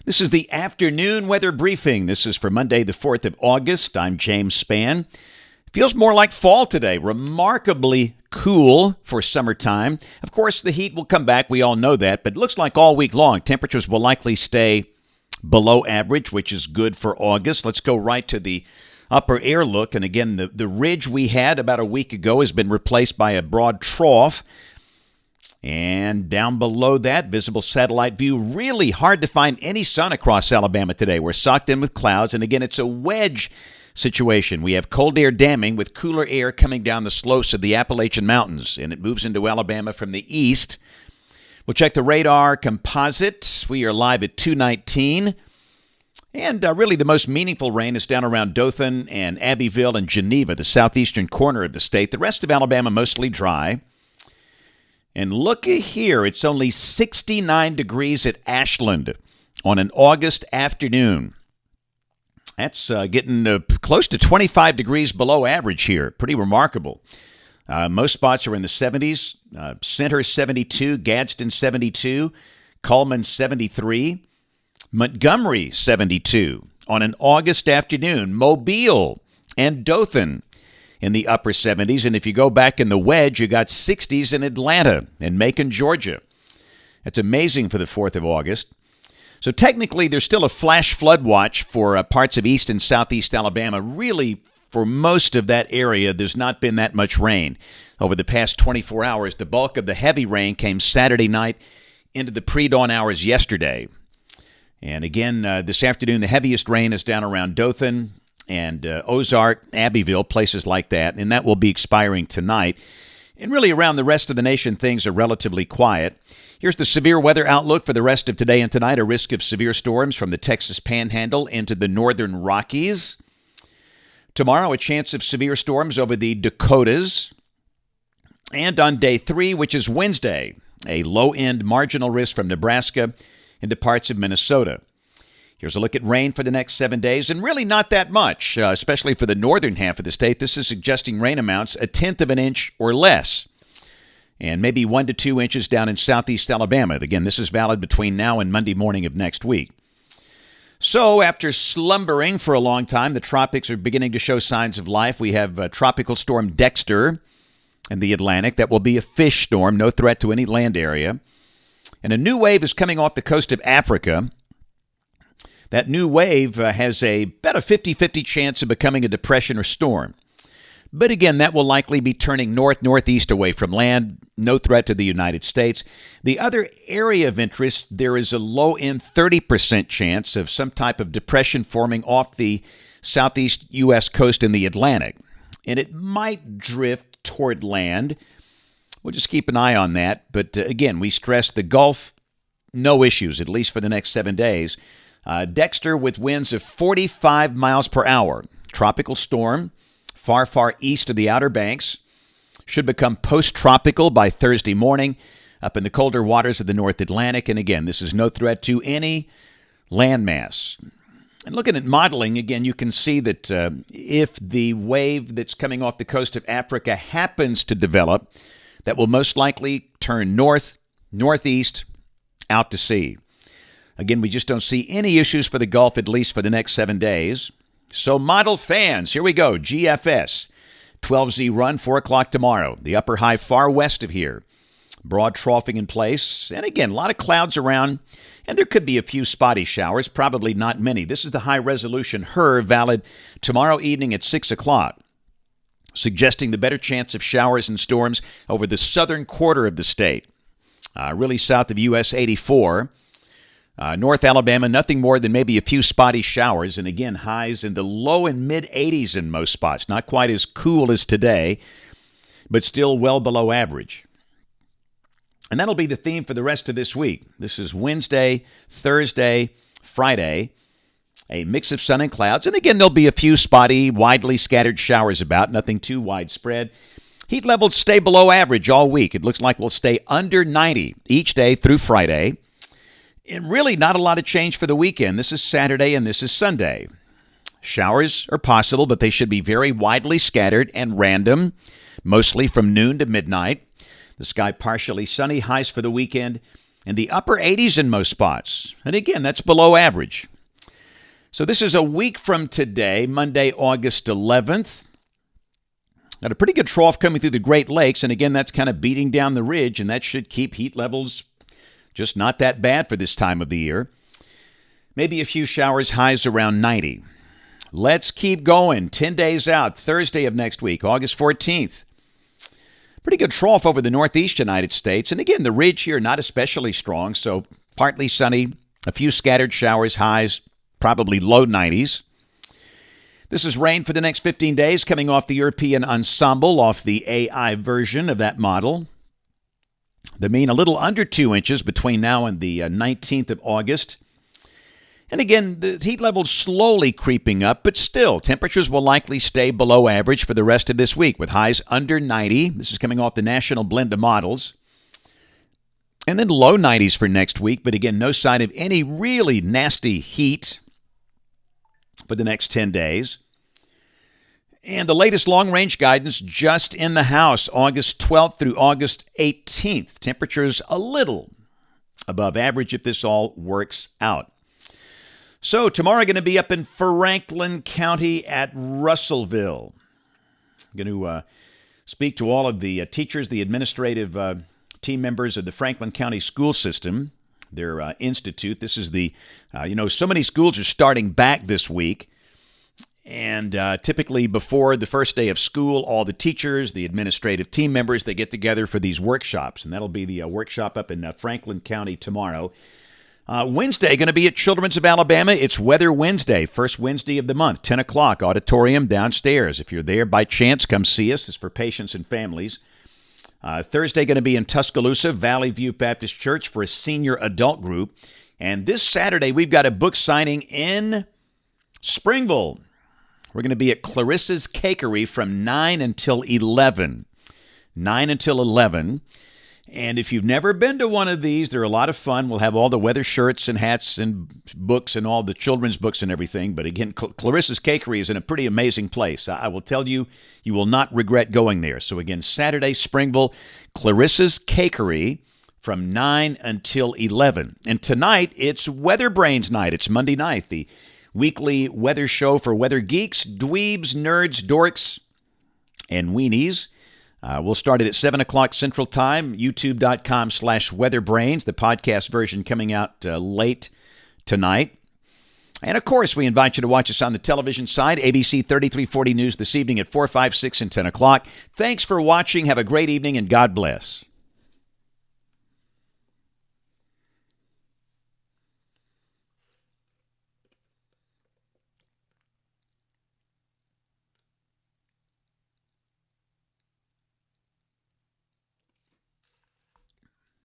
This is the afternoon weather briefing. This is for Monday, the 4th of August. I'm James Spann. Feels more like fall today. Remarkably cool for summertime. Of course, the heat will come back. We all know that. But it looks like all week long, temperatures will likely stay below average, which is good for August. Let's go right to the upper air look. And again, the ridge we had about a week ago has been replaced by a broad trough. And down below that, visible satellite view, really hard to find any sun across Alabama today. We're socked in with clouds, and again, it's a wedge situation. We have cold air damming with cooler air coming down the slopes of the Appalachian Mountains, and it moves into Alabama from the east. We'll check the radar composite. We are live at 219. And really the most meaningful rain is down around Dothan and Abbeville and Geneva, the southeastern corner of the state. The rest of Alabama mostly dry. And looky here, it's only 69 degrees at Ashland on an August afternoon. That's getting close to 25 degrees below average here. Pretty remarkable. Most spots are in the 70s. Center 72, Gadsden 72, Cullman 73, Montgomery 72 on an August afternoon. Mobile and Dothan in the upper 70s. And if you go back in the wedge, you got 60s in Atlanta and Macon, Georgia. That's amazing for the 4th of August. So technically, there's still a flash flood watch for parts of east and southeast Alabama. Really, for most of that area, there's not been that much rain over the past 24 hours. The bulk of the heavy rain came Saturday night into the pre-dawn hours yesterday. And again, this afternoon, the heaviest rain is down around Dothan and Ozark, Abbeville, places like that, and that will be expiring tonight. And really around the rest of the nation, things are relatively quiet. Here's the severe weather outlook for the rest of today and tonight. A risk of severe storms from the Texas Panhandle into the northern Rockies. Tomorrow, a chance of severe storms over the Dakotas. And on day 3, which is Wednesday, a low-end marginal risk from Nebraska into parts of Minnesota. Here's a look at rain for the next 7 days, and really not that much, especially for the northern half of the state. This is suggesting rain amounts a tenth of an inch or less, and maybe 1 to 2 inches down in southeast Alabama. Again, this is valid between now and Monday morning of next week. So after slumbering for a long time, the tropics are beginning to show signs of life. We have Tropical Storm Dexter in the Atlantic. That will be a fish storm, no threat to any land area. And a new wave is coming off the coast of Africa. That new wave has about a 50-50 chance of becoming a depression or storm. But again, that will likely be turning north-northeast away from land. No threat to the United States. The other area of interest, there is a low-end 30% chance of some type of depression forming off the southeast U.S. coast in the Atlantic. And it might drift toward land. We'll just keep an eye on that. But again, we stress the Gulf, no issues, at least for the next 7 days. Dexter with winds of 45 miles per hour. Tropical storm, far, far east of the Outer Banks. Should become post-tropical by Thursday morning up in the colder waters of the North Atlantic. And again, this is no threat to any landmass. And looking at modeling, again, you can see that if the wave that's coming off the coast of Africa happens to develop, that will most likely turn north, northeast, out to sea. Again, we just don't see any issues for the Gulf, at least for the next 7 days. So model fans, here we go. GFS, 12Z run, 4 o'clock tomorrow. The upper high far west of here. Broad troughing in place. And again, a lot of clouds around. And there could be a few spotty showers, probably not many. This is the high-resolution HER valid tomorrow evening at 6 o'clock, suggesting the better chance of showers and storms over the southern quarter of the state, really south of US 84. North Alabama, nothing more than maybe a few spotty showers. And again, highs in the low and mid 80s in most spots. Not quite as cool as today, but still well below average. And that'll be the theme for the rest of this week. This is Wednesday, Thursday, Friday. A mix of sun and clouds. And again, there'll be a few spotty, widely scattered showers about. Nothing too widespread. Heat levels stay below average all week. It looks like we'll stay under 90 each day through Friday. And really not a lot of change for the weekend. This is Saturday and this is Sunday. Showers are possible, but they should be very widely scattered and random, mostly from noon to midnight. The sky partially sunny. Highs for the weekend and the upper 80s in most spots. And again, that's below average. So this is a week from today, Monday, August 11th. Got a pretty good trough coming through the Great Lakes, and again, that's kind of beating down the ridge, and that should keep heat levels just not that bad for this time of the year. Maybe a few showers, highs around 90. Let's keep going. 10 days out, Thursday of next week, August 14th. Pretty good trough over the northeast United States, and again, the ridge here not especially strong, so partly sunny, a few scattered showers, highs probably low 90s. This is rain for the next 15 days coming off the European Ensemble, off the AI version of that model. The mean a little under 2 inches between now and the 19th of August. And again, the heat level's slowly creeping up, but still, temperatures will likely stay below average for the rest of this week with highs under 90. This is coming off the national blend of models. And then low 90s for next week, but again, no sign of any really nasty heat for the next 10 days. And the latest long-range guidance just in the house, August 12th through August 18th. Temperatures a little above average if this all works out. So tomorrow going to be up in Franklin County at Russellville. I'm going to speak to all of the teachers, the administrative team members of the Franklin County school system, their institute. This is the, so many schools are starting back this week. And typically before the first day of school, all the teachers, the administrative team members, they get together for these workshops. And that'll be the workshop up in Franklin County tomorrow. Wednesday, going to be at Children's of Alabama. It's Weather Wednesday, first Wednesday of the month, 10 o'clock, auditorium downstairs. If you're there by chance, come see us. It's for patients and families. Thursday, going to be in Tuscaloosa, Valley View Baptist Church for a senior adult group. And this Saturday, we've got a book signing in Springville. We're going to be at Clarissa's Cakery from 9 until 11. 9 until 11. And if you've never been to one of these, they're a lot of fun. We'll have all the weather shirts and hats and books and all the children's books and everything. But again, Clarissa's Cakery is in a pretty amazing place. I will tell you, you will not regret going there. So again, Saturday, Springville, Clarissa's Cakery from 9 until 11. And tonight, it's Weather Brains Night. It's Monday night, the weekly weather show for weather geeks, dweebs, nerds, dorks, and weenies. We'll start it at 7 o'clock Central Time, youtube.com/weatherbrains, the podcast version coming out late tonight. And, of course, we invite you to watch us on the television side, ABC 3340 News this evening at 4, 5, 6, and 10 o'clock. Thanks for watching. Have a great evening, and God bless.